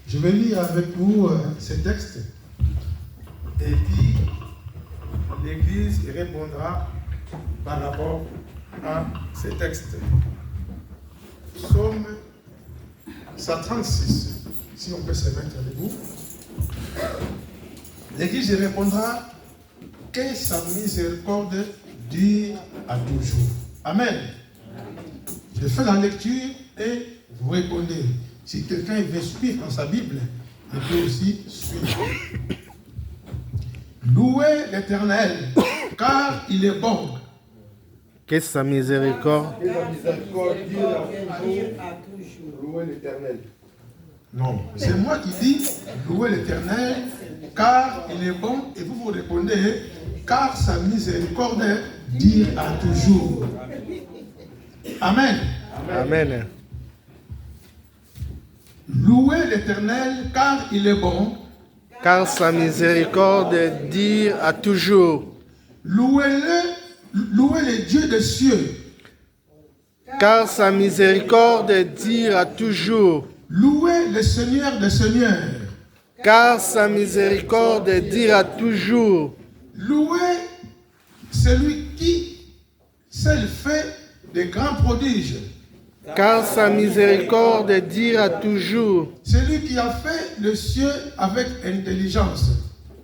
Je vais lire avec vous ces textes et puis l'Église répondra par rapport à ces textes. Psaume 136, si on peut se mettre debout. L'Église répondra que sa miséricorde dure à toujours. Amen. Je fais la lecture et vous répondez. Si quelqu'un veut suivre dans sa Bible, il peut aussi suivre. Louez l'Éternel, car il est bon. Que sa miséricorde. Que sa miséricorde dure à toujours. Louez l'Éternel. Non, c'est moi qui dis louez l'Éternel, car il est bon, et vous vous répondez, car sa miséricorde dure à toujours. Amen. Amen. Louez l'Éternel, car il est bon. Car sa miséricorde dure à toujours. Louez le Dieu des cieux. Car sa miséricorde dure à toujours. Louez le Seigneur des seigneurs. Car sa miséricorde dure à toujours. Louez celui qui seul fait de grands prodiges. Car sa miséricorde dure à toujours. Celui qui a fait le ciel avec intelligence.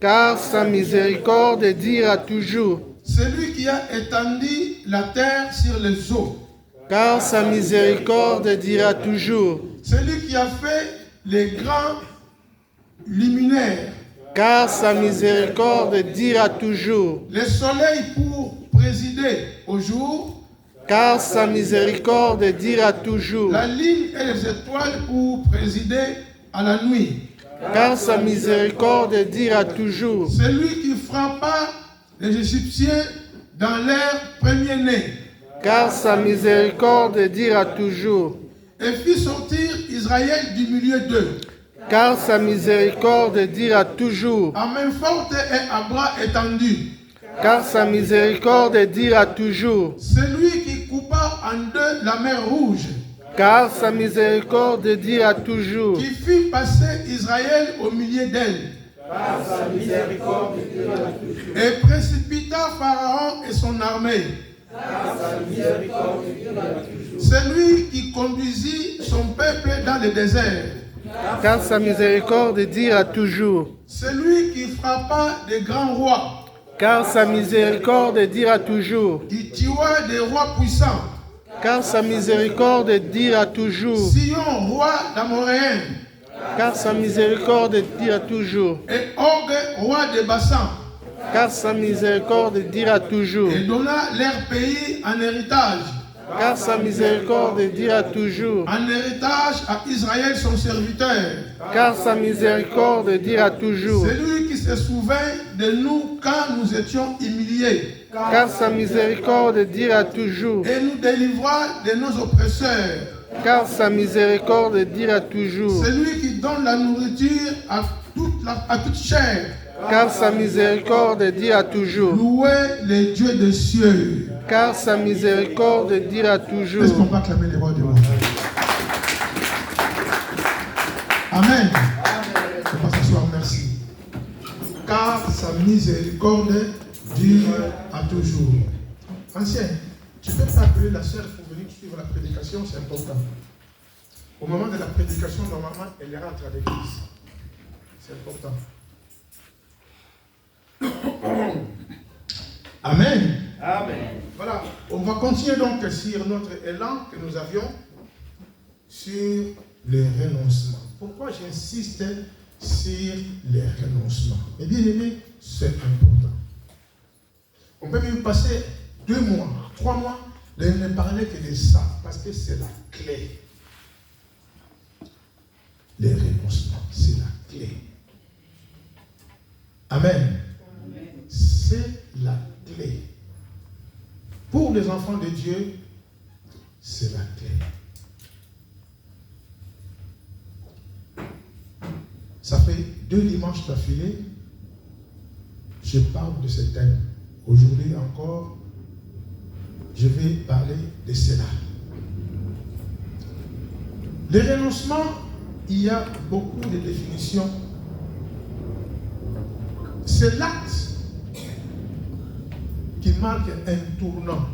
Car sa miséricorde dure à toujours. Celui qui a étendu la terre sur les eaux. Car sa miséricorde dure à toujours. Celui qui a fait les grands luminaires. Car sa miséricorde dure à toujours. Le soleil pour présider au jour. Car sa miséricorde dure à toujours. La lune et les étoiles pour présider à la nuit. Car sa miséricorde dure à toujours. Celui qui frappa les Égyptiens dans leur premier-né. Car sa miséricorde dure à toujours. Et fit sortir Israël du milieu d'eux. Car sa miséricorde dure à toujours. À main forte et à bras étendus. Car sa miséricorde dure à toujours. Celui qui coupa en deux la mer rouge. Car sa miséricorde dure à toujours. Qui fit passer Israël au milieu d'elle. Car sa miséricorde dure à toujours. Et précipita Pharaon et son armée. Car sa miséricorde dure à toujours. Celui qui conduisit son peuple dans le désert. Car sa miséricorde dure à toujours. Celui qui frappa des grands rois. Car sa miséricorde dure à toujours. Qui tua des rois puissants. Car sa miséricorde dure à toujours. Sion, roi d'Amoréens. Car sa miséricorde dure à toujours. Et Og, roi de Bassan. Car sa miséricorde dure à toujours. Et donna leur pays en héritage. Car sa miséricorde dure à toujours. En héritage à Israël son serviteur. Car sa miséricorde dure à toujours. Celui qui se souvint de nous quand nous étions humiliés. Car sa miséricorde dure à toujours. Et nous délivra de nos oppresseurs. Car sa miséricorde dure à toujours. Celui qui donne la nourriture à toute chair. Car sa miséricorde dure à toujours. Louez les dieux des cieux. Car sa miséricorde dure à Est-ce qu'on toujours. peut acclamer les rois du monde? Amen. On va s'asseoir, merci. Car sa miséricorde dure à toujours. Ancien, tu peux t'appeler la sœur pour venir suivre la prédication, c'est important. Au moment de la prédication, normalement, elle rentre à l'église. C'est important. Amen. Amen. Voilà, on va continuer donc sur notre élan que nous avions sur les renoncements. Pourquoi j'insiste sur les renoncements? Et bien aimé, c'est important. On peut même passer 2 mois, 3 mois, de ne parler que de ça, parce que c'est la clé. Les renoncements, c'est la clé. Amen. C'est la clé. Pour les enfants de Dieu, c'est la clé. Ça fait 2 dimanches d'affilée, je parle de ce thème. Aujourd'hui encore, je vais parler de cela. Les renoncements, il y a beaucoup de définitions. C'est l'acte qui marque un tournant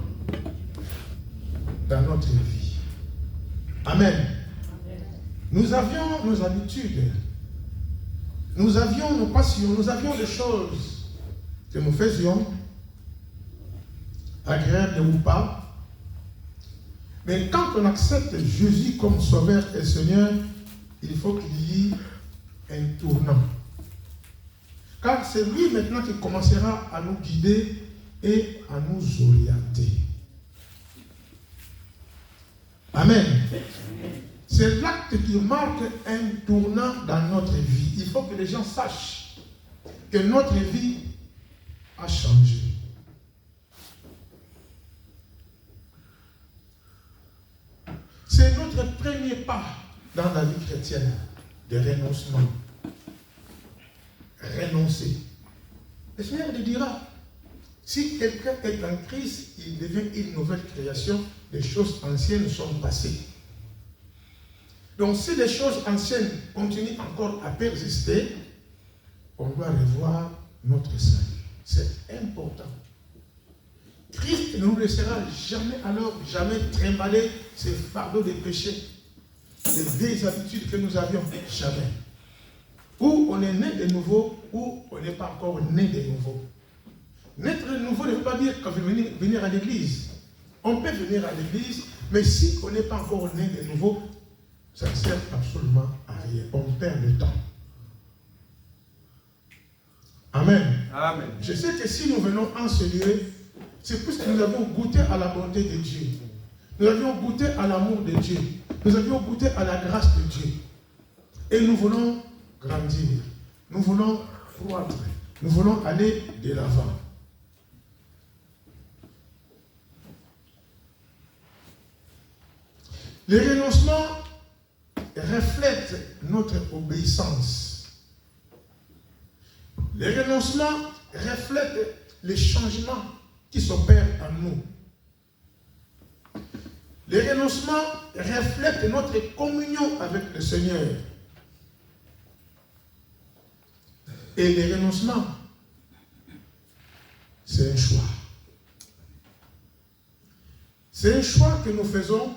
dans notre vie. Amen. Nous avions nos habitudes, nous avions nos passions, nous avions des choses que nous faisions, agréables ou pas. Mais quand on accepte Jésus comme Sauveur et Seigneur, il faut qu'il y ait un tournant. Car c'est lui maintenant qui commencera à nous guider et à nous orienter. Amen. C'est l'acte qui marque un tournant dans notre vie. Il faut que les gens sachent que notre vie a changé. C'est notre premier pas dans la vie chrétienne de renoncement. Renoncer. Le Seigneur lui dira, si quelqu'un est en Christ, il devient une nouvelle création, les choses anciennes sont passées. Donc si les choses anciennes continuent encore à persister, on doit revoir notre salut. C'est important. Christ ne nous laissera jamais alors, jamais trimballer ces fardeaux de péché, les vieilles habitudes que nous avions, jamais. Ou on est né de nouveau, ou on n'est pas encore né de nouveau. Naître de nouveau ne veut pas dire qu'on veut venir à l'église. On peut venir à l'église, mais si on n'est pas encore né de nouveau, ça ne sert absolument à rien. On perd le temps. Amen. Amen. Je sais que si nous venons en ce lieu, c'est parce que nous avons goûté à la bonté de Dieu. Nous avions goûté à l'amour de Dieu. Nous avions goûté à la grâce de Dieu. Et nous voulons grandir. Nous voulons croître. Nous voulons aller de l'avant. Les renoncements reflètent notre obéissance. Les renoncements reflètent les changements qui s'opèrent en nous. Les renoncements reflètent notre communion avec le Seigneur. Et les renoncements, c'est un choix. C'est un choix que nous faisons,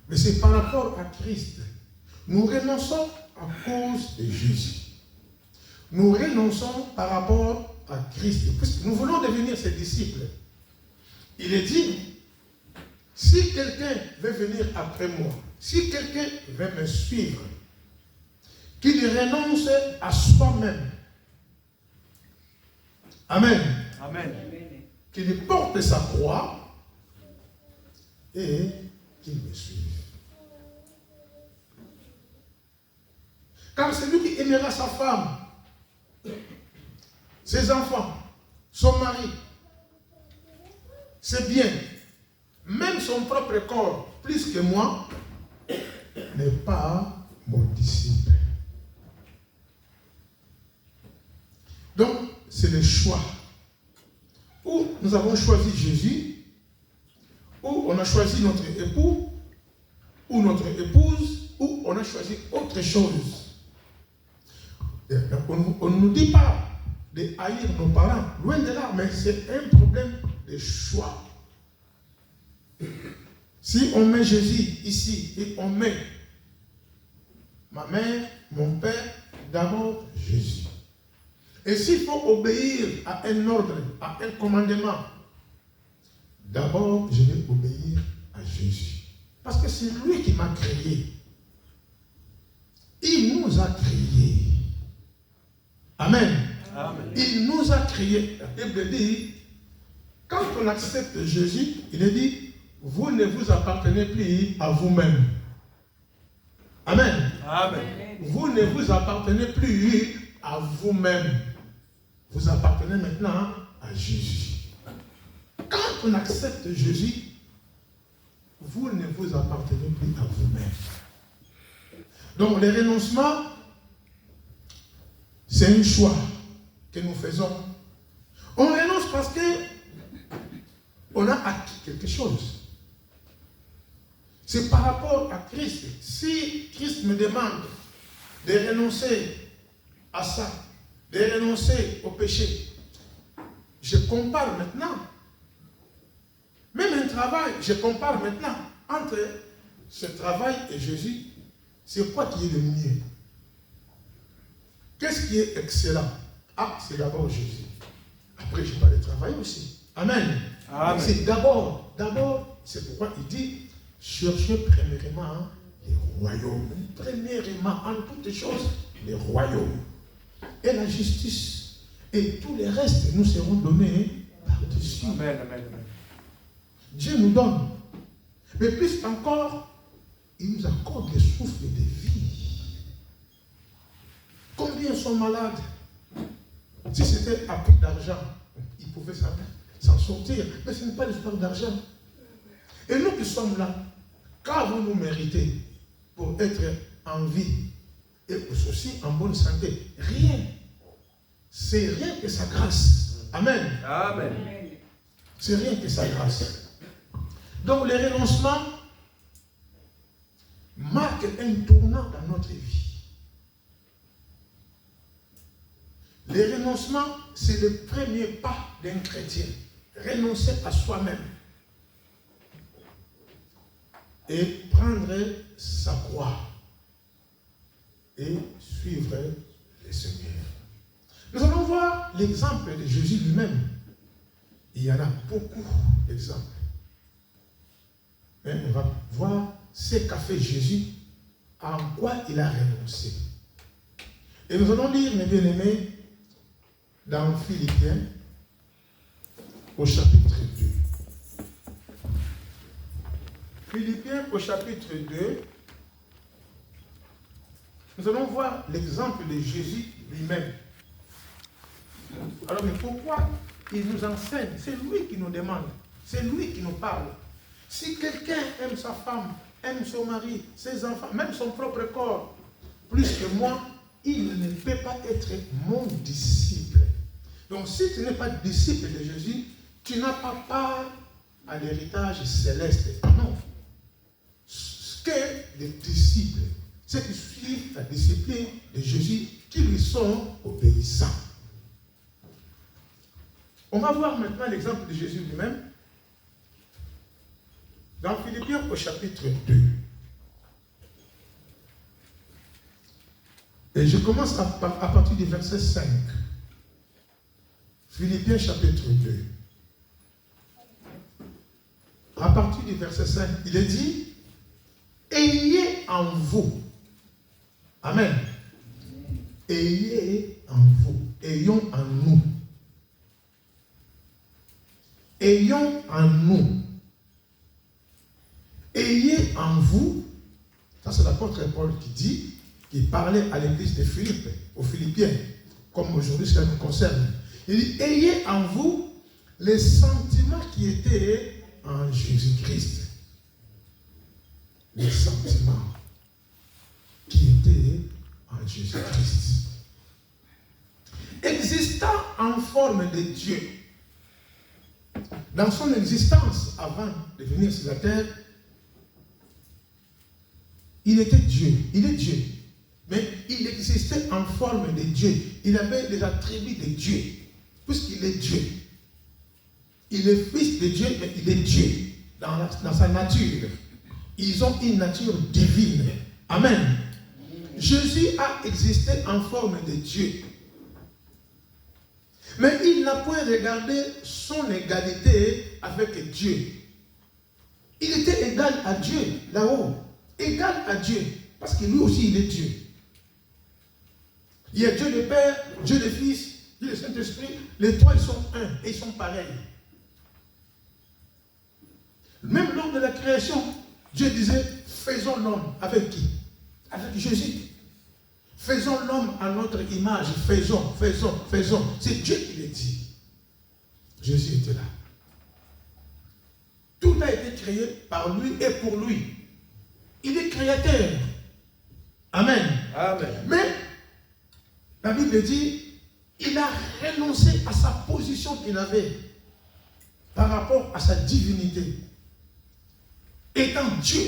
mais c'est par rapport à Christ. Nous renonçons à cause de Jésus. Nous renonçons par rapport à Christ, puisque nous voulons devenir ses disciples. Il est dit, si quelqu'un veut venir après moi, si quelqu'un veut me suivre, qu'il renonce à soi-même. Amen. Amen. Qu'il porte sa croix et qu'il me suive. Car c'est lui qui aimera sa femme, ses enfants, son mari, ses biens, même son propre corps, plus que moi, n'est pas mon disciple. Donc, c'est le choix. Ou nous avons choisi Jésus, ou on a choisi notre époux, ou notre épouse, ou on a choisi autre chose. On ne nous dit pas de haïr nos parents, loin de là, mais c'est un problème de choix. Si on met Jésus ici et on met ma mère, mon père, d'abord Jésus. Et s'il faut obéir à un ordre, à un commandement, d'abord je vais obéir à Jésus. Parce que c'est lui qui m'a créé. Il nous a créés. Amen. Amen. Il nous a créés. La Bible dit, quand on accepte Jésus, il est dit, vous ne vous appartenez plus à vous-même. Amen. Amen. Vous ne vous appartenez plus à vous-même. Vous appartenez maintenant à Jésus. Quand on accepte Jésus, vous ne vous appartenez plus à vous-même. Donc les renoncements, c'est un choix que nous faisons. On renonce parce que on a acquis quelque chose. C'est par rapport à Christ. Si Christ me demande de renoncer à ça, de renoncer au péché, je compare maintenant. Même un travail, je compare maintenant entre ce travail et Jésus. C'est quoi qui est le mieux? Qu'est-ce qui est excellent? Ah, c'est d'abord Jésus. Après, je parle de travail aussi. Amen. Amen. C'est d'abord, c'est pourquoi il dit, cherchez premièrement les royaumes. Premièrement, en toutes choses, les royaumes. Et la justice. Et tous les restes nous seront donnés par-dessus. Amen, amen, amen. Dieu nous donne. Mais plus encore, il nous accorde le souffle de vie. Combien sont malades? Si c'était à prix d'argent, ils pouvaient s'en sortir. Mais ce n'est pas l'histoire d'argent. Et nous qui sommes là, qu'avons-nous mérité pour être en vie et aussi en bonne santé? Rien. C'est rien que sa grâce. Amen. Amen. C'est rien que sa grâce. Donc le renoncement marque un tournant dans notre vie. Le renoncement, c'est le premier pas d'un chrétien. Renoncer à soi-même et prendre sa croix et suivre le Seigneur. Nous allons voir l'exemple de Jésus lui-même. Il y en a beaucoup d'exemples. Mais on va voir ce qu'a fait Jésus, en quoi il a renoncé. Et nous allons lire, mes bien-aimés, dans Philippiens, au chapitre 2. Philippiens, au chapitre 2, nous allons voir l'exemple de Jésus lui-même. Alors, mais pourquoi il nous enseigne? C'est lui qui nous demande, c'est lui qui nous parle. Si quelqu'un aime sa femme, aime son mari, ses enfants, même son propre corps, plus que moi, il ne peut pas être mon disciple. Donc si tu n'es pas disciple de Jésus, tu n'as pas part à l'héritage céleste. Non. Ce qu'est les disciples, ceux qui suivent la discipline de Jésus, qui lui sont obéissants. On va voir maintenant l'exemple de Jésus lui-même. Dans Philippiens au chapitre 2. Et je commence à partir du verset 5. Philippiens chapitre 2. À partir du verset 5, il est dit, ayez en vous. Amen. Ayez en vous. Ayons en nous. Ayons en nous. Ayez en vous, ça c'est l'apôtre Paul qui dit, qui parlait à l'église de Philippe, aux Philippiens, comme aujourd'hui cela nous concerne. Il dit, ayez en vous les sentiments qui étaient en Jésus-Christ. Les sentiments qui étaient en Jésus-Christ. Existant en forme de Dieu, dans son existence avant de venir sur la terre, il était Dieu, il est Dieu, mais il existait en forme de Dieu. Il avait les attributs de Dieu, puisqu'il est Dieu. Il est fils de Dieu, mais il est Dieu dans sa nature. Ils ont une nature divine. Amen. Jésus a existé en forme de Dieu. Mais il n'a point regardé son égalité avec Dieu. Il était égal à Dieu, là-haut. Égal à Dieu, parce que lui aussi il est Dieu. Il y a Dieu le Père, Dieu le Fils, Dieu le Saint-Esprit, les trois ils sont un et ils sont pareils. Même lors de la création, Dieu disait, faisons l'homme avec qui? Avec Jésus. Faisons l'homme à notre image, faisons. C'est Dieu qui l'a dit. Jésus était là. Tout a été créé par lui et pour lui. Il est créateur. Amen. Amen. Mais, la Bible dit, il a renoncé à sa position qu'il avait par rapport à sa divinité. Étant Dieu,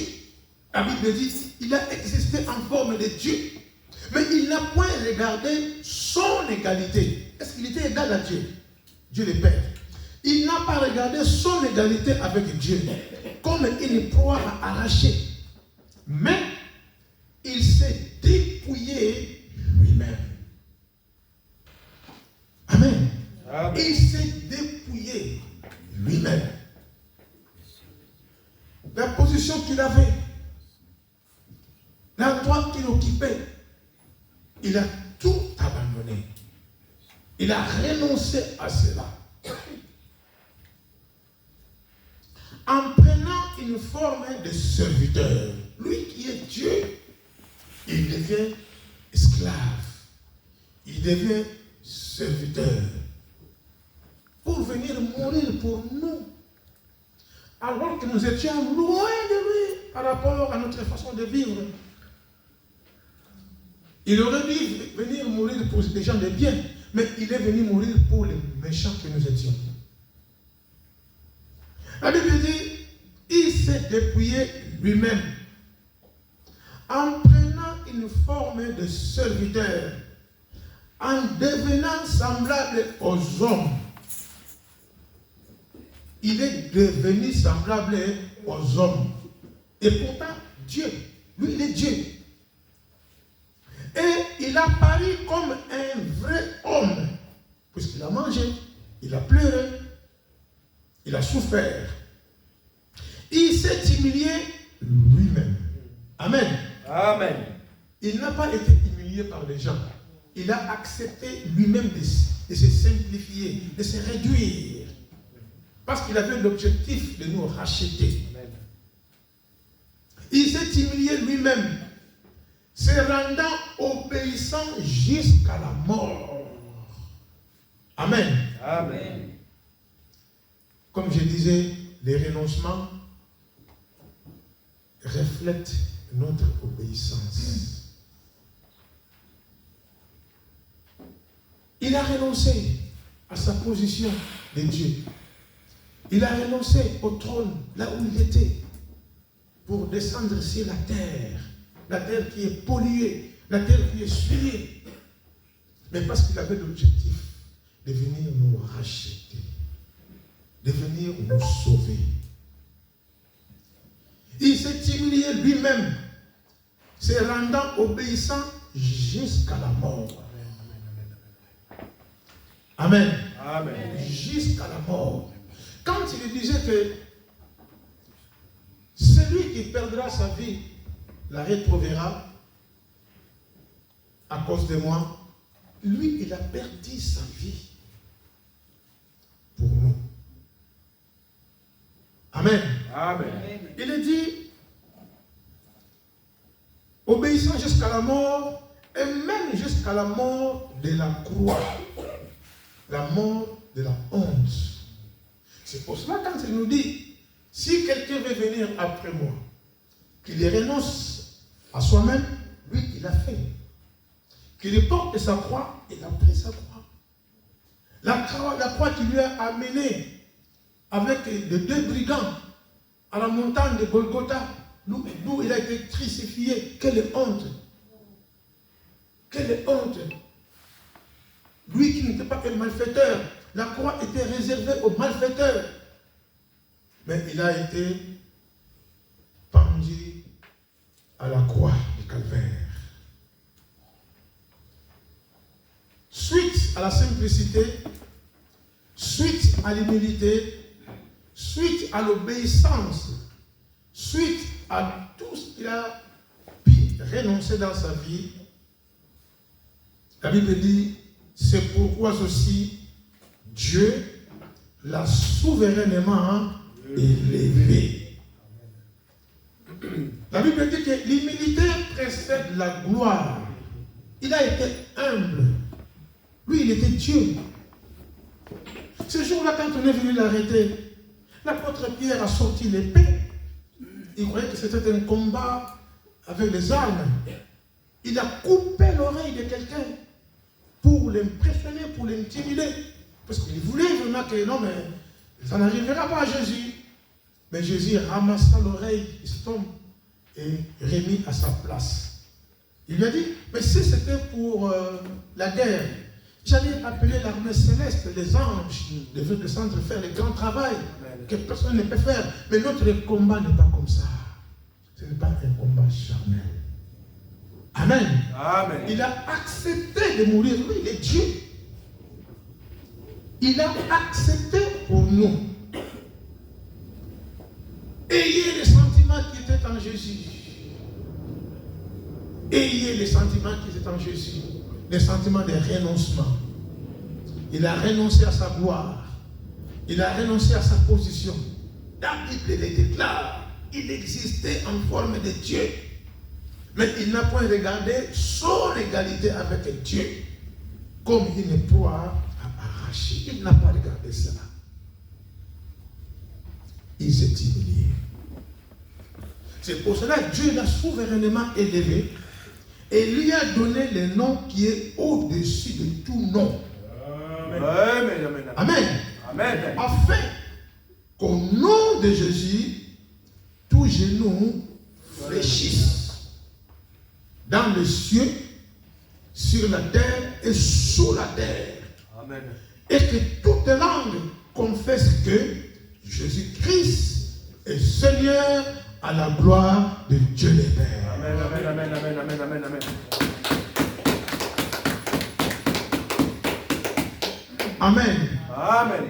La Bible dit, il a existé en forme de Dieu. Mais il n'a point regardé son égalité. Est-ce qu'il était égal à Dieu? Dieu le Père. Il n'a pas regardé son égalité avec Dieu comme une proie à arracher. Mais il s'est dépouillé lui-même. Amen. Amen. Il s'est dépouillé lui-même. La position qu'il avait, l'endroit qu'il occupait, il a tout abandonné. Il a renoncé à cela. En prenant une forme de serviteur, lui qui est Dieu, il devient esclave. Il devient serviteur. Pour venir mourir pour nous. Alors que nous étions loin de lui par rapport à notre façon de vivre. Il aurait dû venir mourir pour des gens de bien, mais il est venu mourir pour les méchants que nous étions. La Bible dit, il s'est dépouillé lui-même en prenant une forme de serviteur, en devenant semblable aux hommes. Il est devenu semblable aux hommes. Et pourtant, Dieu, lui, il est Dieu. Et il a paru comme un vrai homme, puisqu'il a mangé, il a pleuré, il a souffert. Il s'est humilié lui-même. Amen. Amen. Il n'a pas été humilié par les gens. Il a accepté lui-même de se simplifier, de se réduire. Parce qu'il avait l'objectif de nous racheter. Amen. Il s'est humilié lui-même, se rendant obéissant jusqu'à la mort. Amen. Amen. Comme je disais, les renoncements reflètent notre obéissance. Il a renoncé à sa position de Dieu. Il a renoncé au trône, là où il était, pour descendre sur la terre qui est polluée, la terre qui est souillée. Mais parce qu'il avait l'objectif de venir nous racheter, de venir nous sauver. Il s'est humilié lui-même, se rendant obéissant jusqu'à la mort. Amen. Amen. Jusqu'à la mort. Quand il disait que celui qui perdra sa vie la retrouvera à cause de moi, lui, il a perdu sa vie pour nous. Amen. Amen. Il est dit, obéissant jusqu'à la mort, et même jusqu'à la mort de la croix, la mort de la honte. C'est pour cela quand il nous dit, si quelqu'un veut venir après moi, qu'il renonce à soi-même, lui, il a fait. Qu'il porte sa croix, il a pris sa croix. La croix qui lui a amené avec les deux brigands à la montagne de Golgotha, d'où il a été crucifié. Quelle honte! Quelle honte! Lui qui n'était pas un malfaiteur, la croix était réservée aux malfaiteurs. Mais il a été pendu à la croix du calvaire. Suite à la simplicité, suite à l'humilité, suite à l'obéissance, suite à tout ce qu'il a pu renoncer dans sa vie, la Bible dit, c'est pourquoi aussi Dieu l'a souverainement élevé. La Bible dit que l'humilité précède la gloire. Il a été humble. Lui, il était Dieu. Ce jour-là, quand on est venu l'arrêter, l'apôtre Pierre a sorti l'épée. Il croyait que c'était un combat avec les armes. Il a coupé l'oreille de quelqu'un pour l'impressionner, pour l'intimider. Parce qu'il voulait vraiment que non, mais ça n'arrivera pas à Jésus. Mais Jésus ramassa l'oreille, il se tombe. et remis à sa place. Il lui a dit, mais si c'était pour la guerre, j'allais appeler l'armée céleste, les anges, devaient descendre faire le grand travail que personne ne peut faire. Mais notre combat n'est pas comme ça. Ce n'est pas un combat charnel. Amen. Amen. Il a accepté de mourir. Lui, il est Dieu. Il a accepté pour nous. Ayez les sentiments qui étaient en Jésus. Ayez les sentiments qui étaient en Jésus. Les sentiments de renoncement. Il a renoncé à sa gloire. Il a renoncé à sa position. La Bible le déclare. Il existait en forme de Dieu. Mais il n'a point regardé son égalité avec Dieu comme une proie à arracher. Il n'a pas regardé cela. Il s'est humilié. C'est pour cela que Dieu l'a souverainement élevé et lui a donné le nom qui est au-dessus de tout nom. Amen. Amen. Amen. Afin qu'au nom de Jésus, tous genoux fléchissent dans les cieux, sur la terre et sous la terre. Amen. Et que toute langue confesse que Jésus-Christ est Seigneur à la gloire de Dieu le Père. Amen, amen, amen, amen, amen, amen, amen. Amen. Amen.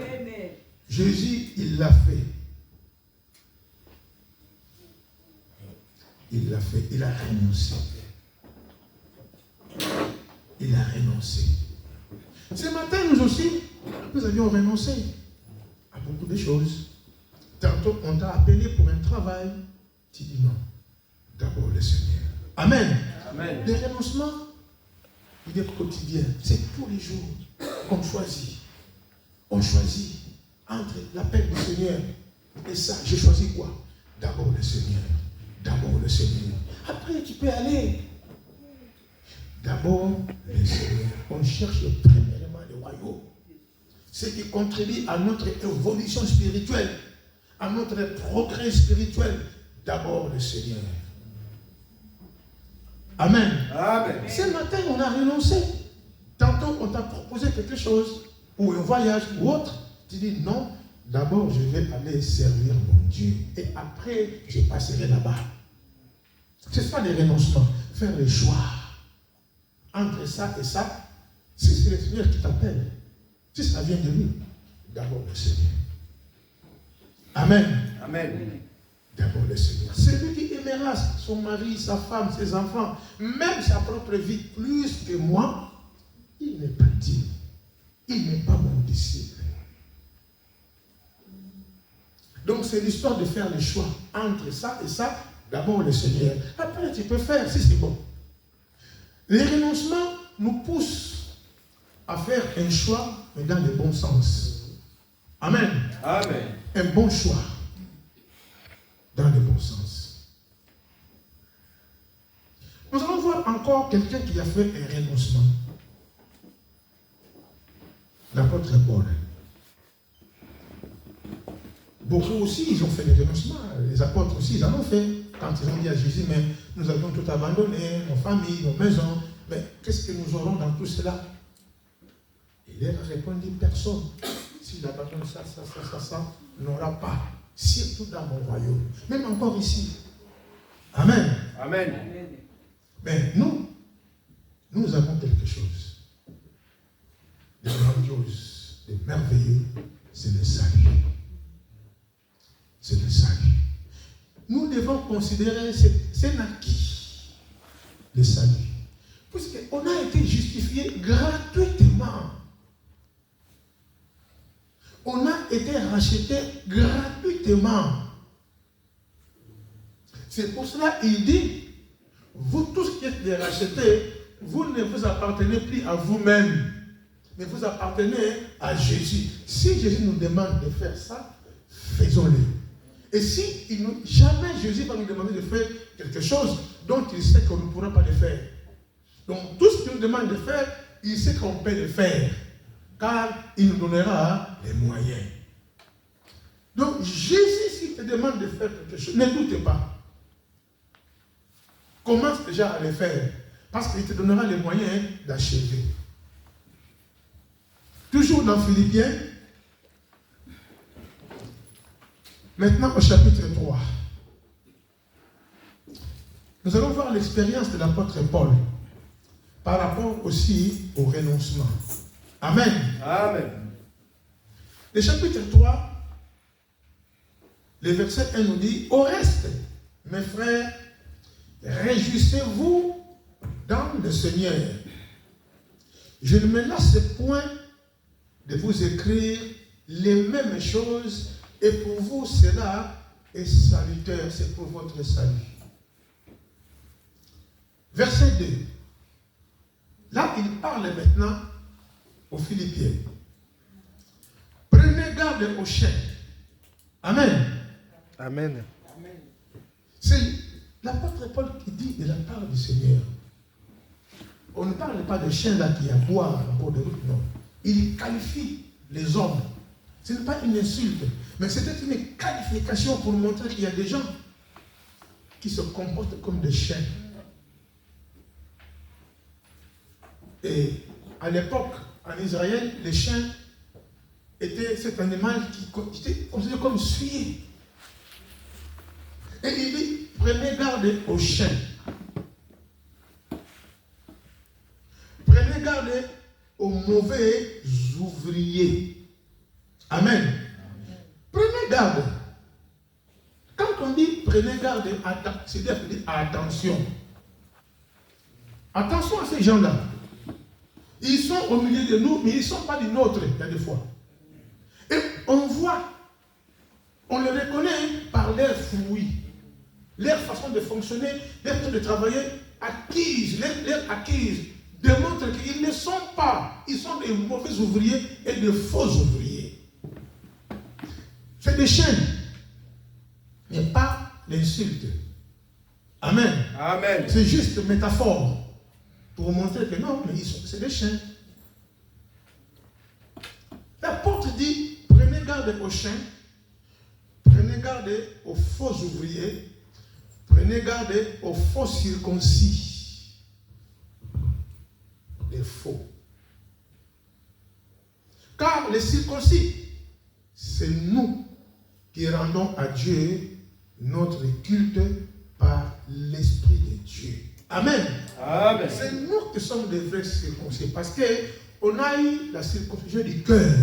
Jésus, il l'a fait. Il l'a fait. Il a renoncé. Il a renoncé. Ce matin, nous aussi, nous avions renoncé à beaucoup de choses. Tantôt, on t'a appelé pour un travail. Tu dis non. D'abord le Seigneur. Amen. Amen. Le renoncement, il est quotidien. C'est tous les jours qu'on choisit. On choisit entre l'appel du Seigneur et ça. J'ai choisi quoi? D'abord le Seigneur. D'abord le Seigneur. Après, tu peux aller. D'abord le Seigneur. On cherche premièrement le royaume. Ce qui contribue à notre évolution spirituelle, à notre progrès spirituel. D'abord le Seigneur. Amen. Amen. Ce matin, on a renoncé. Tantôt, on t'a proposé quelque chose, ou un voyage, ou autre. Tu dis non, d'abord, je vais aller servir mon Dieu. Et après, je passerai là-bas. C'est ça le renoncement. Faire le choix entre ça et ça. Si c'est le Seigneur qui t'appelle, si ça vient de lui, d'abord le Seigneur. Amen. Amen. D'abord le Seigneur. Celui qui aimera son mari, sa femme, ses enfants, même sa propre vie, plus que moi, il n'est pas digne. Il n'est pas mon disciple. Donc c'est l'histoire de faire le choix entre ça et ça. D'abord le Seigneur. Après tu peux faire si c'est bon. Les renoncements nous poussent à faire un choix, mais dans le bon sens. Amen. Amen. Un bon choix. Dans le bon sens. Nous allons voir encore quelqu'un qui a fait un renoncement. L'apôtre Paul. Beaucoup aussi, ils ont fait des renoncements. Les apôtres aussi, ils en ont fait. Quand ils ont dit à Jésus, mais nous avions tout abandonné, nos familles, nos maisons. Mais qu'est-ce que nous aurons dans tout cela? Il leur a répondu, personne. S'il abandonne ça, n'aura pas. Surtout dans mon royaume. Même encore ici. Amen. Amen. Mais nous avons quelque chose de grandiose, de merveilleux, c'est le salut. C'est le salut. Nous devons considérer c'est un acquis, le salut. Puisqu'on a été justifié gratuitement. On a été racheté gratuitement. C'est pour cela qu'il dit, vous tous qui êtes rachetés, vous ne vous appartenez plus à vous-même, mais vous appartenez à Jésus. Si Jésus nous demande de faire ça, faisons-le. Et si jamais Jésus va nous demander de faire quelque chose dont il sait qu'on ne pourra pas le faire. Donc tout ce qu'il nous demande de faire, il sait qu'on peut le faire. Car il nous donnera les moyens. Donc Jésus, s'il te demande de faire quelque chose, ne doute pas. commence déjà à les faire. Parce qu'il te donnera les moyens d'achever. Toujours dans Philippiens. Maintenant au chapitre 3. Nous allons voir l'expérience de l'apôtre Paul par rapport aussi au renoncement. Amen. Amen. Le chapitre 3, le verset 1 nous dit: au reste, mes frères, réjouissez-vous dans le Seigneur. Je ne me lasse point de vous écrire les mêmes choses, et pour vous cela est salutaire, c'est pour votre salut. Verset 2. Là, il parle maintenant aux Philippiens. Prenez garde aux chiens. Amen. Amen. C'est l'apôtre Paul qui dit de la part du Seigneur. On ne parle pas de chiens là qui aboient en cours de route, non. Il qualifie les hommes. Ce n'est pas une insulte, mais c'était une qualification pour montrer qu'il y a des gens qui se comportent comme des chiens. Et à l'époque, en Israël, les chiens étaient cet animal qui était considéré comme souillé. Et il dit, prenez garde aux chiens. Prenez garde aux mauvais ouvriers. Amen. Prenez garde. Quand on dit prenez garde, c'est-à-dire attention. Attention à ces gens-là. Ils sont au milieu de nous, mais ils ne sont pas du nôtre, il y a des fois. Et on voit, on les reconnaît par leur fruit, leur façon de fonctionner, leur façon de travailler, acquise, leur acquise, démontre qu'ils ne sont pas, ils sont des mauvais ouvriers et de faux ouvriers. C'est des chaînes, mais pas l'insulte. Amen. Amen. C'est juste une métaphore pour montrer que non, mais c'est des chiens. L'apôtre dit, prenez garde aux chiens, prenez garde aux faux ouvriers, prenez garde aux faux circoncis. Les faux. Car les circoncis, c'est nous qui rendons à Dieu notre culte par l'Esprit de Dieu. Amen. Amen. C'est nous qui sommes des vrais circoncis parce qu'on a eu la circoncision du cœur.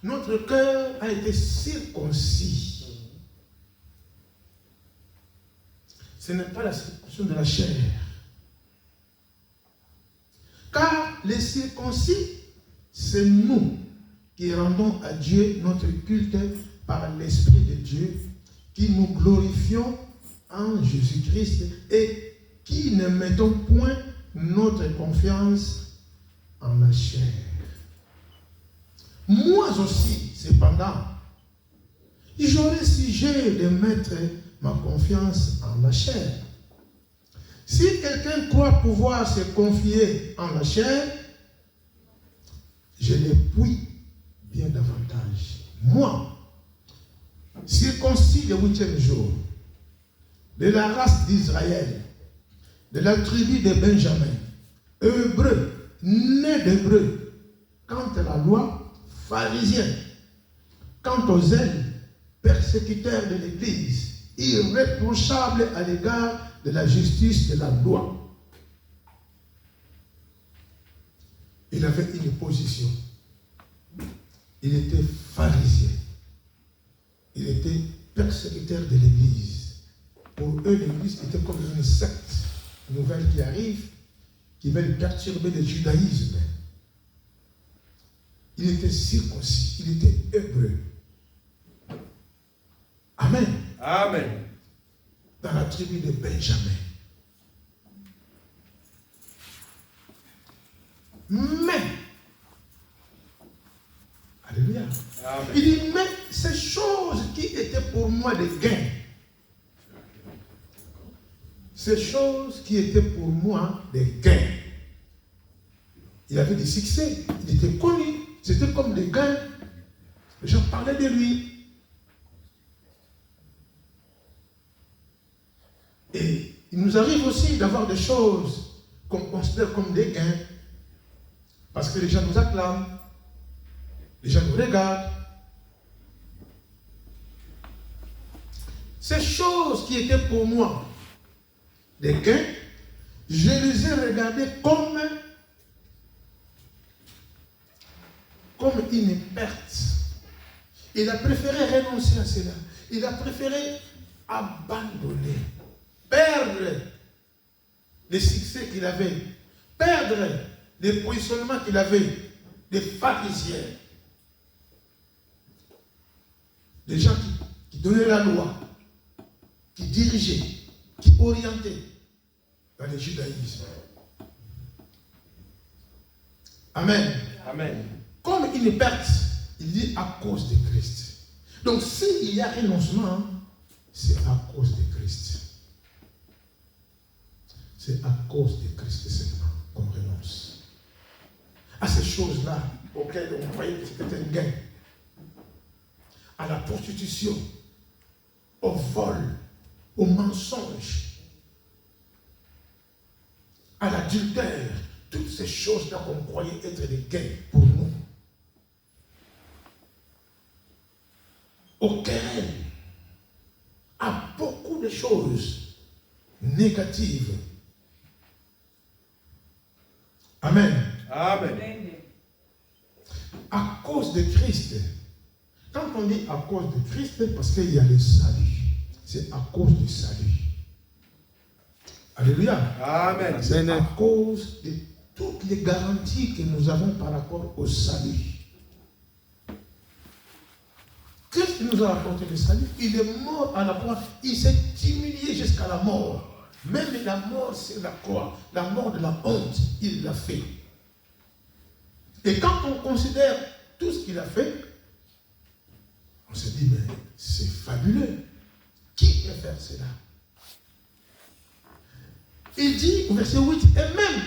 Notre cœur a été circoncis. Ce n'est pas la circoncision de la chair. Car les circoncis, c'est nous qui rendons à Dieu notre culte par l'Esprit de Dieu, qui nous glorifions en Jésus-Christ et qui ne mettons point notre confiance en la chair. Moi aussi, cependant, j'aurais sujet de mettre ma confiance en la chair. Si quelqu'un croit pouvoir se confier en la chair, je l'appuie bien davantage. Moi, circoncis le 8e jour, de la race d'Israël, de la tribu de Benjamin, hébreu, né d'hébreu, quant à la loi, pharisien, quant aux ailes, persécuteurs de l'Église, irréprochable à l'égard de la justice de la loi. Il avait une position. Il était pharisien. Il était persécuteur de l'Église. Pour eux, l'Église était comme une secte nouvelle qui arrive, qui veulent perturber le judaïsme. Il était circoncis, il était hébreu. Amen. Amen. Dans la tribu de Benjamin. Mais, alléluia. Amen. Il dit, mais ces choses qui étaient pour moi des gains, ces choses qui étaient pour moi des gains, il avait du succès, il était connu, c'était comme des gains, les gens parlaient de lui. Et il nous arrive aussi d'avoir des choses qu'on considère comme des gains. Parce que les gens nous acclament, les gens nous regardent. Ces choses qui étaient pour moi des gains, je les ai regardées comme une perte. Il a préféré renoncer à cela. Il a préféré abandonner, perdre les succès qu'il avait, perdre les positionnements qu'il avait, des pharisiens, des gens qui donnaient la loi, qui dirigeaient, qui orientaient dans le judaïsme. Amen. Amen. Comme une perte, il dit à cause de Christ. Donc s'il y a renoncement, c'est à cause de Christ. C'est à cause de Christ seulement qu'on renonce à ces choses-là auxquelles on croyait que c'était un gain. À la prostitution, au vol, au mensonge, à l'adultère, toutes ces choses-là qu'on croyait être des gains pour nous. Au querelle, à beaucoup de choses négatives. Amen. Amen. À cause de Christ. Quand on dit à cause de Christ, parce qu'il y a le salut. C'est à cause du salut. Alléluia. Amen. C'est à cause de toutes les garanties que nous avons par rapport au salut. Christ nous a apporté le salut. Il est mort à la croix. Il s'est humilié jusqu'à la mort. Même la mort sur la croix, la mort de la honte, il l'a fait. Et quand on considère tout ce qu'il a fait, on se dit, mais c'est fabuleux. Qui peut faire cela? Il dit au verset 8, et même,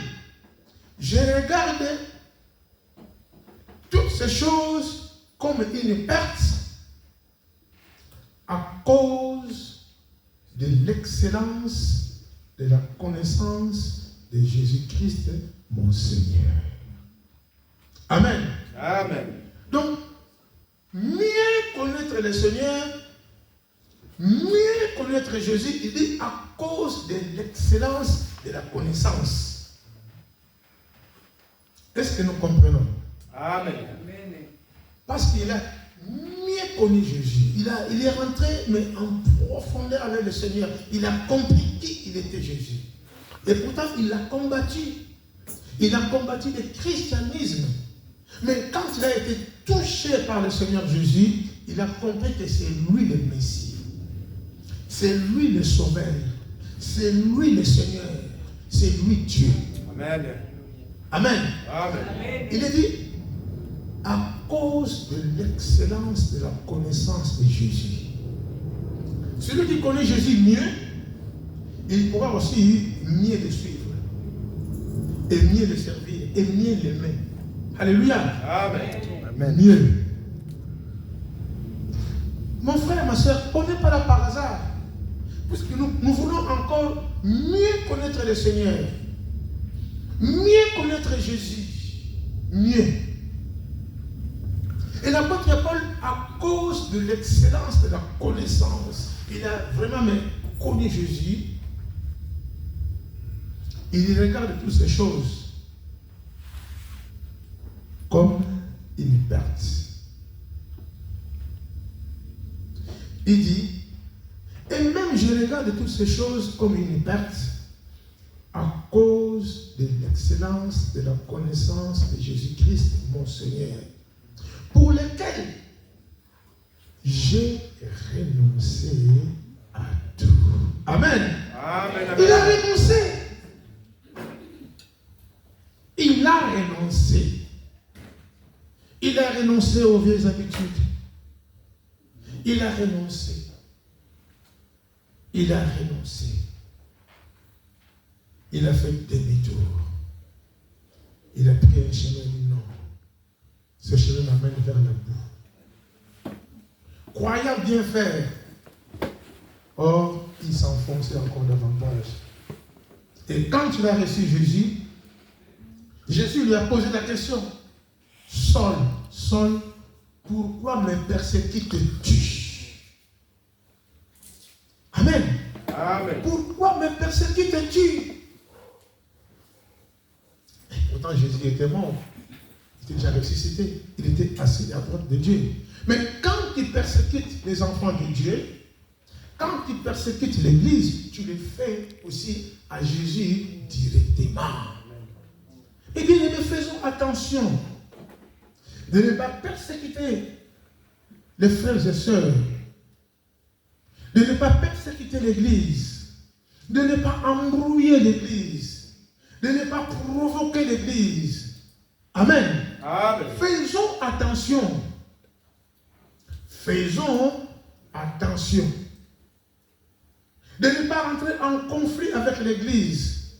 je regarde toutes ces choses comme une perte à cause de l'excellence de la connaissance de Jésus-Christ, mon Seigneur. Amen. Amen. Donc, mieux connaître le Seigneur, mieux connaître Jésus, il dit à cause de l'excellence de la connaissance. Est-ce que nous comprenons? Amen. Parce qu'il a mieux connu Jésus. Il est rentré, mais en profondeur avec le Seigneur. Il a compris qui il était Jésus. Et pourtant, il a combattu. Il a combattu le christianisme. Mais quand il a été touché par le Seigneur Jésus, il a compris que c'est lui le Messie. C'est lui le Sauveur. C'est lui le Seigneur. C'est lui Dieu. Amen. Amen. Amen. Il est dit, à cause de l'excellence de la connaissance de Jésus. Celui qui connaît Jésus mieux, il pourra aussi mieux le suivre, et mieux le servir, et mieux l'aimer. Alléluia. Amen. Amen. Mieux. Mon frère, ma soeur, on n'est pas là par hasard. Puisque nous voulons encore mieux connaître le Seigneur, mieux connaître Jésus, mieux. Et l'apôtre Paul, à cause de l'excellence de la connaissance, il a vraiment connu Jésus. Il regarde toutes ces choses comme une perte. Il dit, et même je regarde toutes ces choses comme une perte à cause de l'excellence de la connaissance de Jésus-Christ, mon Seigneur, pour lequel j'ai renoncé à tout. Amen. Amen. Il a renoncé. Il a renoncé. Il a renoncé aux vieilles habitudes. Il a renoncé. Il a renoncé. Il a fait demi-tour. Il a pris un chemin non. Ce chemin m'amène vers la boue. Croyant bien faire. Or, il s'enfonçait encore davantage Et quand il a reçu Jésus, Jésus lui a posé la question. Saul, Saul, pourquoi me persécutes-tu? Amen. Amen. Pourquoi me persécutes-tu? Pourtant Jésus était mort. Il était déjà ressuscité. Il était assis à droite de Dieu. Mais quand tu persécutes les enfants de Dieu, quand tu persécutes l'Église, tu le fais aussi à Jésus directement. Eh bien, nous faisons attention de ne pas persécuter les frères et sœurs, de ne pas persécuter l'Église, de ne pas embrouiller l'Église, de ne pas provoquer l'Église. Amen. Amen. Faisons attention. Faisons attention. De ne pas entrer en conflit avec l'Église.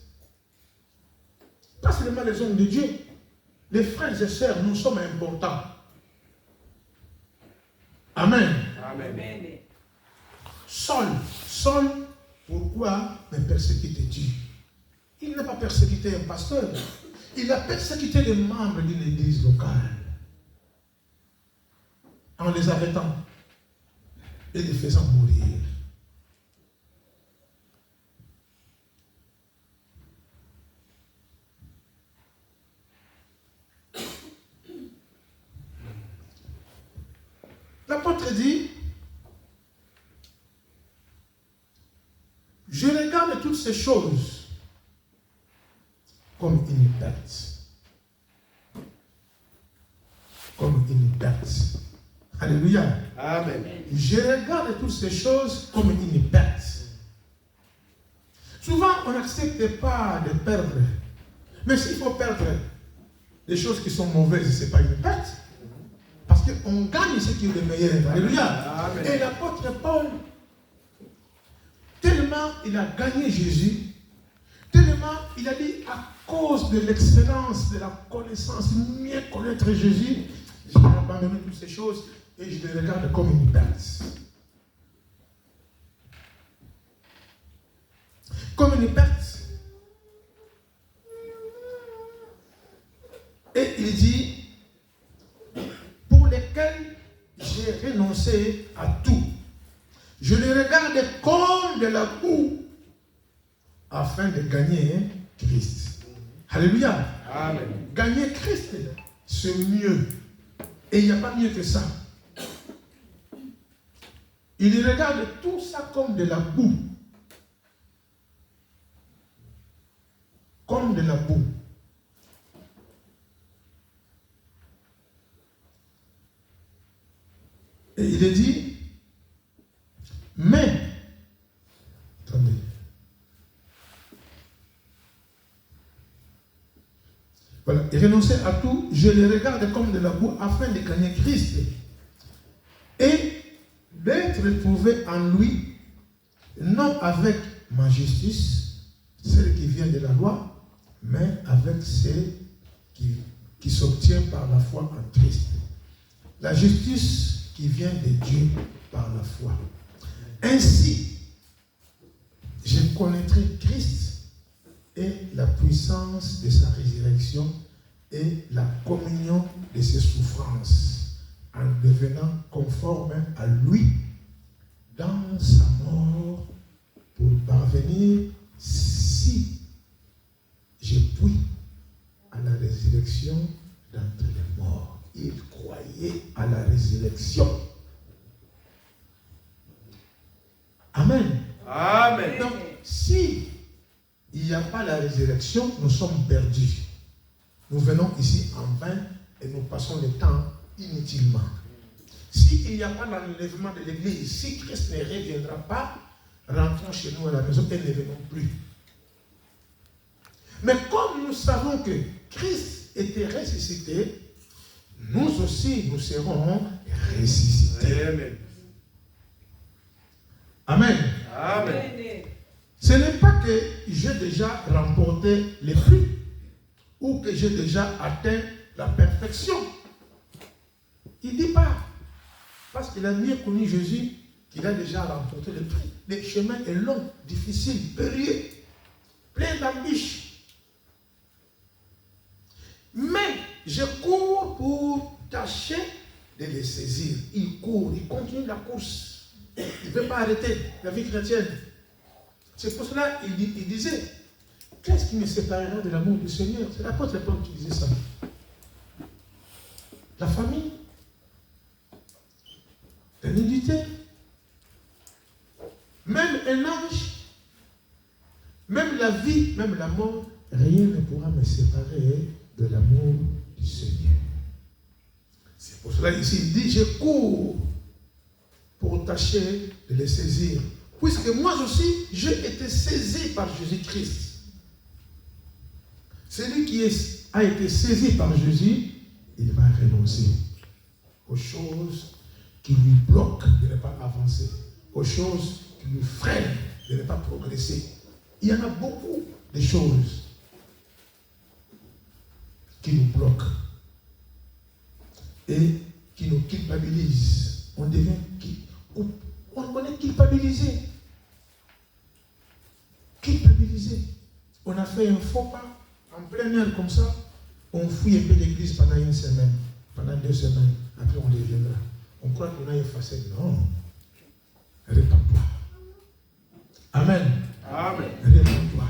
Pas seulement les hommes de Dieu. Les frères et sœurs, nous sommes importants. Amen. Amen. Saul, pourquoi me persécutes-tu? Il n'a pas persécuté un pasteur. Il a persécuté les membres d'une église locale. En les arrêtant et les faisant mourir. L'apôtre dit, je regarde toutes ces choses comme une perte. Comme une perte. Alléluia. Amen. Je regarde toutes ces choses comme une perte. Souvent, on n'accepte pas de perdre. Mais s'il faut perdre des choses qui sont mauvaises, ce n'est pas une perte. Parce qu'on gagne ce qui est le meilleur. Alléluia. Amen. Et l'apôtre Paul, tellement il a gagné Jésus, tellement il a dit à cause de l'excellence, de la connaissance, mieux connaître Jésus, j'ai abandonné toutes ces choses et je les regarde comme une perte. Comme une perte. Et il dit, pour lesquels j'ai renoncé à tout. Je les regarde comme de la boue afin de gagner Christ. Alléluia. Amen. Gagner Christ, c'est mieux. Et il n'y a pas mieux que ça. Il regarde tout ça comme de la boue. Comme de la boue. Et il est dit, mais, attendez, voilà, et renoncer à tout, je les regarde comme de la boue afin de gagner Christ et d'être trouvé en lui, non avec ma justice, celle qui vient de la loi, mais avec celle qui s'obtient par la foi en Christ. La justice qui vient de Dieu par la foi. Ainsi, je connaîtrai Christ et la puissance de sa résurrection et la communion de ses souffrances, en devenant conforme à lui dans sa mort, pour parvenir, si je puis, à la résurrection d'entre les morts. Il croyait à la résurrection. Amen. Amen. Donc, si il n'y a pas la résurrection, nous sommes perdus. Nous venons ici en vain et nous passons le temps inutilement. S'il n'y a pas l'enlèvement de l'Église, si Christ ne reviendra pas, rentrons chez nous à la maison et ne venons plus. Mais comme nous savons que Christ était ressuscité, nous aussi, nous serons ressuscités. Amen. Amen. Amen. Ce n'est pas que j'ai déjà remporté les prix ou que j'ai déjà atteint la perfection. Il ne dit pas, parce qu'il a mieux connu Jésus, qu'il a déjà remporté le prix. Le chemin est long, difficile, périlleux. plein d'embûches. Mais je cours pour tâcher de les saisir. Il court, il continue la course. Il ne veut pas arrêter la vie chrétienne. C'est pour cela qu'il disait, qu'est-ce qui me séparera de l'amour du Seigneur? C'est l'apôtre Paul qui disait ça. La famille, la nudité, même un ange, même la vie, même la mort, rien ne pourra me séparer de l'amour du Seigneur. C'est pour cela ici, il dit, je cours pour tâcher de les saisir. Puisque moi aussi, j'ai été saisi par Jésus-Christ. Celui qui a été saisi par Jésus, il va renoncer aux choses qui lui bloquent de ne pas avancer, aux choses qui lui freinent de ne pas progresser. Il y en a beaucoup de choses qui nous bloquent et qui nous culpabilisent. On est culpabilisé. Culpabilisé. On a fait un faux pas en plein air comme ça. On fouille un peu l'église pendant une semaine, pendant 2 semaines. Après, on reviendra. On croit qu'on a effacé. Non. Répands-toi. Amen. Amen. Répands-toi.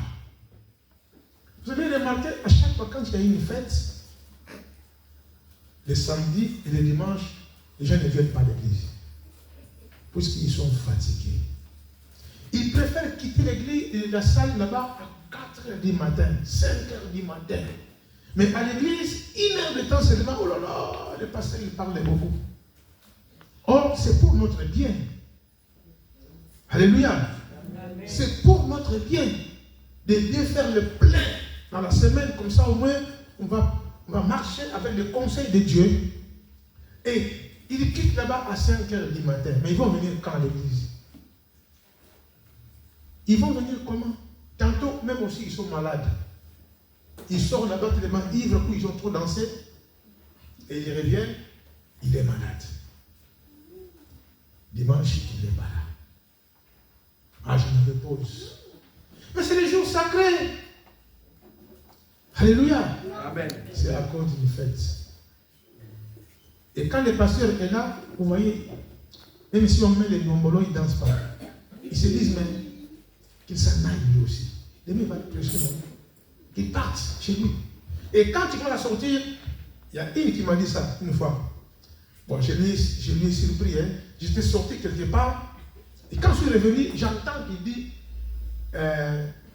Vous avez remarqué, à chaque fois quand il y a une fête, le samedi et le dimanche, les gens ne viennent pas à l'église. Puisqu'ils sont fatigués. Ils préfèrent quitter l'église et la salle là-bas à 4h du matin, 5h du matin. Mais à l'église, 1 heure de temps seulement, oh là là, le pasteur il parle beaucoup. Or, c'est pour notre bien. Alléluia. C'est pour notre bien de bien faire le plein dans la semaine, comme ça au moins on va marcher avec le conseil de Dieu. Et ils quittent là-bas à 5h du matin. Mais ils vont venir quand à l'église? Ils vont venir comment? Tantôt, même aussi, ils sont malades. Ils sortent là-bas tellement ivres où ils ont trop dansé. Et ils reviennent, il est malade. Dimanche, il n'est pas là. Ah, je me repose. Mais c'est les jours sacrés. Alléluia. Amen. C'est à cause d'une fête. Et quand le pasteur est là, vous voyez, même si on met les gombolos, ils ne dansent pas. Ils se disent même qu'il s'en aille lui aussi. Demain, il va prêcher, non? Qu'il parte chez lui. Et quand il va la sortir, il y a une qui m'a dit ça une fois. Bon, je lui ai surpris. Hein. J'étais sorti quelque part. Et quand je suis revenu, j'entends qu'il dit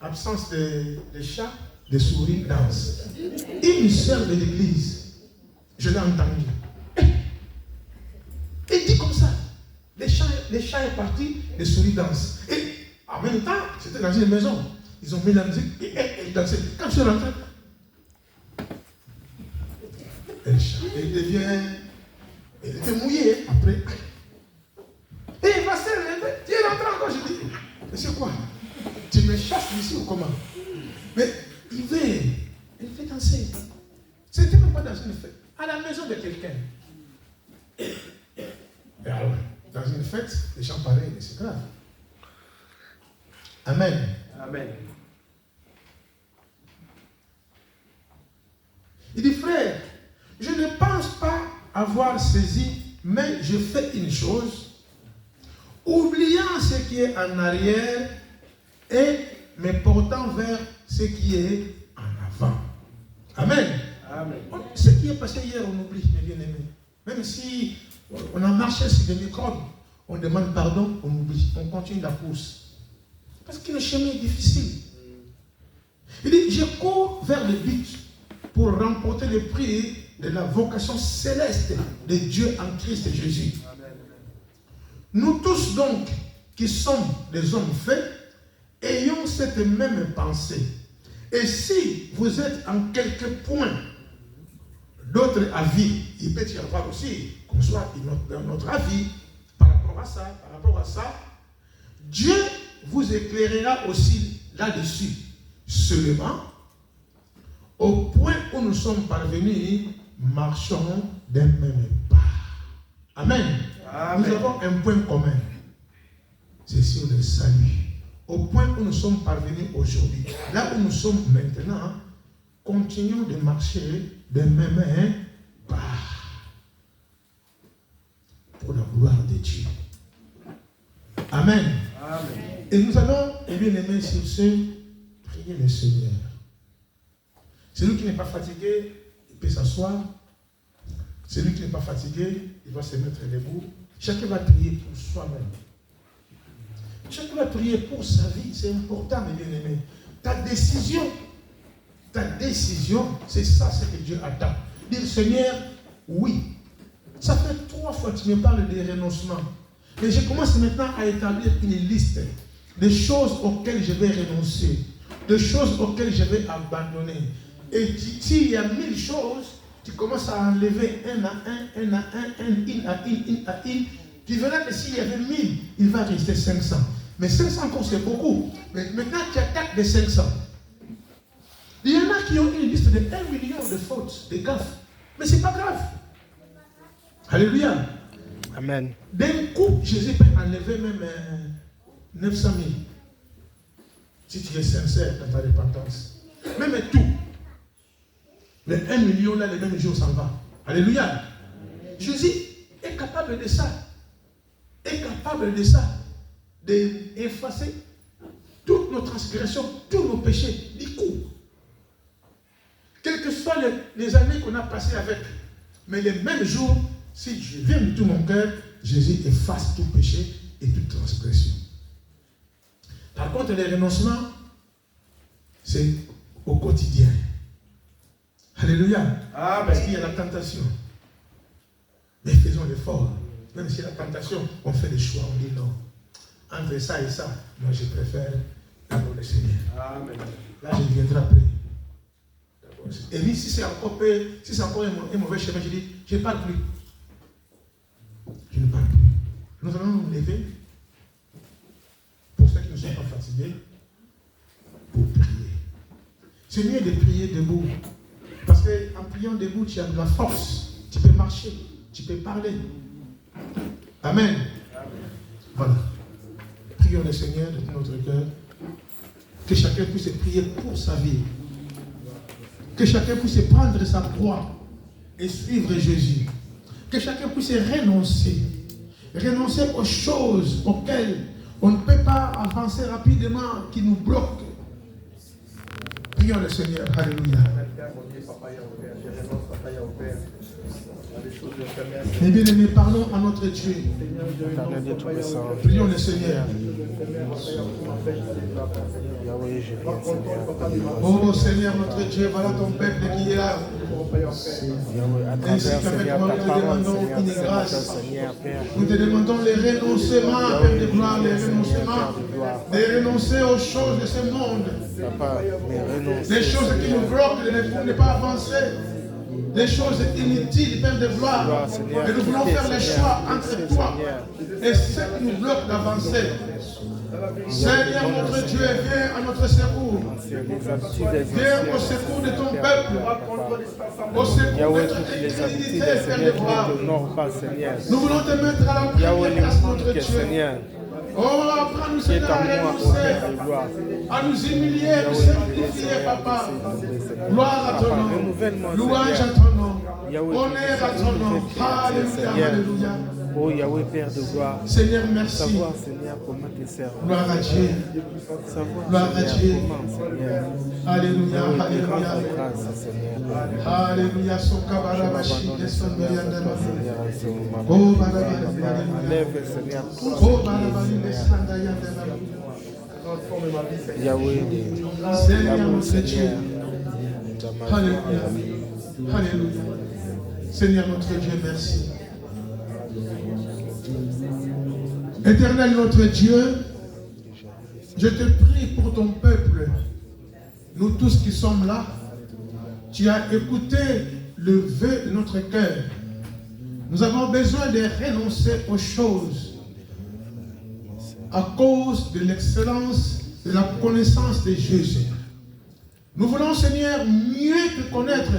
absence de chats, de souris, danse. Une sœur de l'église, je l'ai entendu. Et dit comme ça. Les chats est parti, les souris dansent. Et en même temps, c'était dans une maison. Ils ont mis la musique et elle dansait. Quand je suis rentré, elle était mouillée. Après, et il va se lever. Tu es rentré encore. Je dis, mais c'est quoi? Tu me chasses d'ici ou comment? Mais il veut. Elle fait danser. C'était même pas dans une fête. À la maison de quelqu'un. Et alors, dans une fête, les gens pareils, mais c'est grave. Amen. Amen. Il dit, frère, je ne pense pas avoir saisi, mais je fais une chose, oubliant ce qui est en arrière et me portant vers ce qui est en avant. Amen. Amen. Ce qui est passé hier, on oublie, mes bien-aimés. Même si on a marché sur des microbes, on demande pardon, on oublie, on continue la course. Parce que le chemin est difficile. Il dit, je cours vers le but pour remporter le prix de la vocation céleste de Dieu en Christ Jésus. Amen. Nous tous donc, qui sommes des hommes faits, ayons cette même pensée. Et si vous êtes en quelque point d'autres avis, il peut y avoir aussi qu'on soit dans notre avis par rapport à ça, Dieu vous éclairera aussi là-dessus. Seulement, au point où nous sommes parvenus, marchons d'un même pas. Amen. Amen. Nous avons un point commun. C'est sur le salut. au point où nous sommes parvenus aujourd'hui. Là où nous sommes maintenant, continuons de marcher de main bas pour la gloire de Dieu. Amen. Amen. Et nous allons, bien aimé, sur ce, prier le Seigneur. Celui qui n'est pas fatigué, il peut s'asseoir. Celui qui n'est pas fatigué, il va se mettre debout. Chacun va prier pour soi-même. Chacun va prier pour sa vie. C'est important, mes bien-aimés. Ta décision, c'est ça ce que Dieu attend. Dire, Seigneur, oui. Ça fait 3 fois que tu me parles de renoncement. Mais je commence maintenant à établir une liste des choses auxquelles je vais renoncer, des choses auxquelles je vais abandonner. Et s'il y a 1000 choses, tu commences à enlever un à une. Tu verras que s'il y avait 1000, il va rester 500. Mais 500 encore, c'est beaucoup. Mais maintenant, tu attaques des 500. Il y en a qui ont une liste de 1 million de fautes, de gaffes. Mais ce n'est pas grave. Alléluia. Amen. D'un coup, Jésus peut enlever même 900 000. Si tu es sincère dans ta repentance. Même tout. Les 1 million là, les mêmes jours s'en va. Alléluia. Jésus est capable de ça. D'effacer toutes nos transgressions, tous nos péchés, du coup. Quelles que soient les années qu'on a passées avec. Mais les mêmes jours, si je viens de tout mon cœur, Jésus efface tout péché et toute transgression. Par contre, les renoncements, c'est au quotidien. Alléluia. Amen. Parce qu'il y a la tentation. Mais faisons l'effort. Même s'il y a la tentation, on fait des choix. On dit non. Entre ça et ça, moi je préfère d'abord le Seigneur. Amen. Là, je viendrai après. Et puis, si c'est encore un mauvais chemin, je dis, je ne parle plus. Je ne parle plus. Nous allons nous lever, pour ceux qui ne sont pas fatigués, pour prier. C'est mieux de prier debout. Parce qu'en priant debout, tu as de la force. Tu peux marcher, tu peux parler. Amen. Voilà. Prions le Seigneur de tout notre cœur. Que chacun puisse prier pour sa vie. Que chacun puisse prendre sa croix et suivre Jésus. Que chacun puisse renoncer. Renoncer aux choses auxquelles on ne peut pas avancer rapidement, qui nous bloquent. Prions le Seigneur. Alléluia. Et bien aimés, parlons à notre Dieu. Prions le Seigneur. Oh Seigneur notre Dieu, voilà ton peuple qui est là. Ainsi qu'avec moi, nous te demandons une grâce. Nous te demandons les renoncements, Père de gloire, les renoncements. De renoncer aux choses de ce monde. Les choses qui nous bloquent de ne pas avancer. Les choses inutiles, Père de gloire. Et nous voulons faire les choix entre toi et ce qui nous bloque d'avancer. Seigneur notre Dieu, viens à notre secours. Viens au secours de ton peuple. Au secours de notre crédibilité, Père de gloire. Nous voulons te mettre à la première place, notre Dieu. Oh, apprends-nous, Seigneur, à renoncer, à nous humilier, à nous simplifier, Papa. Gloire à ton nom. Louange à ton nom. Honneur à ton nom. Alléluia, alléluia. Oh Yahweh, Père de gloire. Seigneur, merci. Savoir, Seigneur, comment te servir. Gloire à Dieu. Savoir, Gloire à Dieu. Seigneur. Alléluia, alléluia. Grâce, Seigneur. Alléluia, son kabarabashi, descend de Yandama. Oh, Enlève, Seigneur, tout oh, Yahweh, Seigneur, notre Dieu. Alléluia. Alléluia. Seigneur, notre Dieu, merci. Éternel notre Dieu, je te prie pour ton peuple, nous tous qui sommes là. Tu as écouté le vœu de notre cœur. Nous avons besoin de renoncer aux choses à cause de l'excellence de la connaissance de Jésus. Nous voulons, Seigneur, mieux te connaître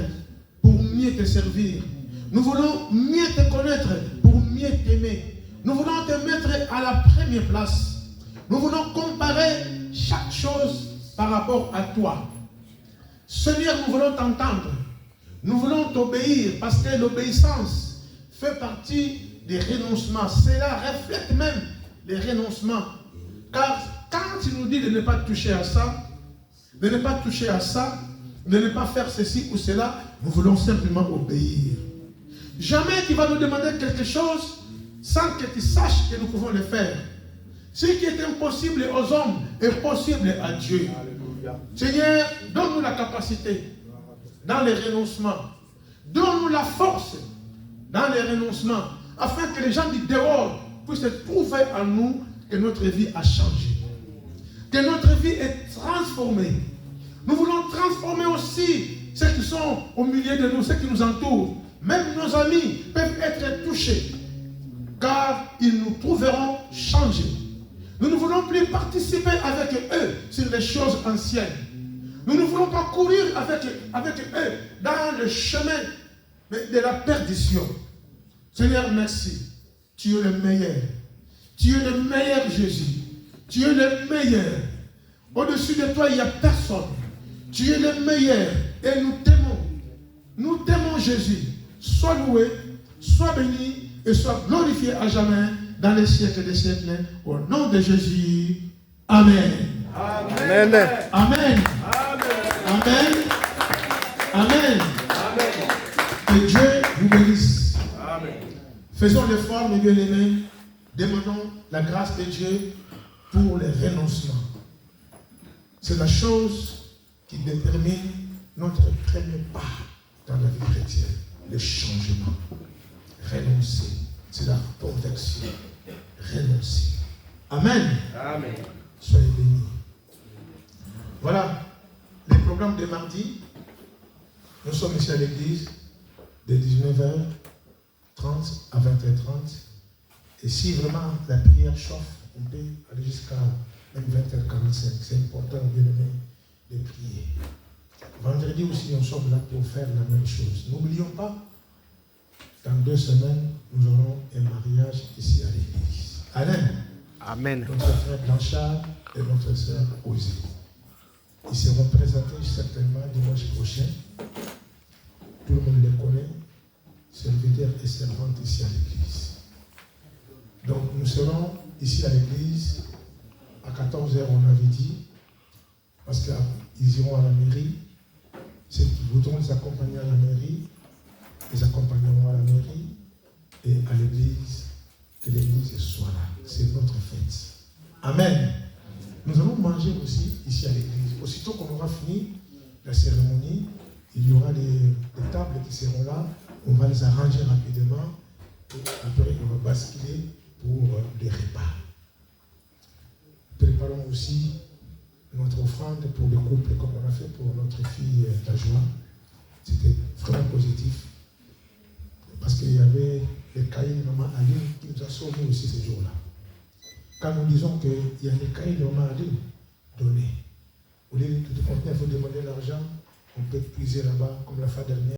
pour mieux te servir. Nous voulons mieux te connaître pour mieux t'aimer. Nous voulons te mettre à la première place. Nous voulons comparer chaque chose par rapport à toi. Seigneur, nous voulons t'entendre. Nous voulons t'obéir parce que l'obéissance fait partie des renoncements. Cela reflète même les renoncements. Car quand tu nous dis de ne pas toucher à ça, de ne pas toucher à ça, de ne pas faire ceci ou cela, nous voulons simplement obéir. Jamais tu vas nous demander quelque chose sans que tu saches que nous pouvons le faire. Ce qui est impossible aux hommes est possible à Dieu. Alléluia. Seigneur, donne-nous la capacité dans les renoncements. Donne-nous la force dans les renoncements, afin que les gens du dehors puissent trouver en nous que notre vie a changé, que notre vie est transformée. Nous voulons transformer aussi ceux qui sont au milieu de nous, ceux qui nous entourent. Même nos amis peuvent être touchés, car ils nous trouveront changés. Nous ne voulons plus participer avec eux sur les choses anciennes. Nous ne voulons pas courir avec eux dans le chemin de la perdition. Seigneur, merci. Tu es le meilleur. Tu es le meilleur, Jésus. Tu es le meilleur. Au-dessus de toi, il n'y a personne. Tu es le meilleur. Et nous t'aimons. Nous t'aimons, Jésus. Sois loué, sois béni et sois glorifié à jamais dans les siècles des siècles. Au nom de Jésus. Amen. Amen. Amen. Amen. Amen. Que Dieu vous bénisse. Amen. Faisons l'effort, mes bien-aimés. Demandons la grâce de Dieu pour les renoncements. C'est la chose qui détermine notre premier pas dans la vie chrétienne. Le changement. Renoncer. C'est la conversion. Renoncer. Amen. Amen. Soyez bénis. Voilà les programmes de mardi. Nous sommes ici à l'église de 19h30 à 20h30. Et si vraiment la prière chauffe, on peut aller jusqu'à 20h45. C'est important, bien aimé, de prier. Vendredi aussi, nous sommes là pour faire la même chose. N'oublions pas, dans 2 semaines, nous aurons un mariage ici à l'église. Amen. Amen. Notre frère Blanchard et notre sœur Osée. Ils seront présentés certainement dimanche prochain. Tout le monde les connaît, serviteurs et servantes ici à l'église. Donc nous serons ici à l'église à 14h, on avait dit, parce qu'ils iront à la mairie. Ceux qui voudront les accompagner à la mairie, les accompagneront à la mairie et à l'église, que l'église soit là. C'est notre fête. Amen. Nous allons manger aussi ici à l'église. Aussitôt qu'on aura fini la cérémonie, il y aura des tables qui seront là. On va les arranger rapidement. Et après, on va basculer pour les repas. Préparons aussi notre offrande pour le couple, comme on a fait pour notre fille Tajwa. C'était vraiment positif. Parce qu'il y avait les cahiers de maman Aline qui nous a sauvés aussi ce jour-là. Quand nous disons qu'il y a les cahiers de maman Aline donnés, au lieu de tout contenir, il faut demander l'argent, on peut puiser là-bas comme la fois dernière.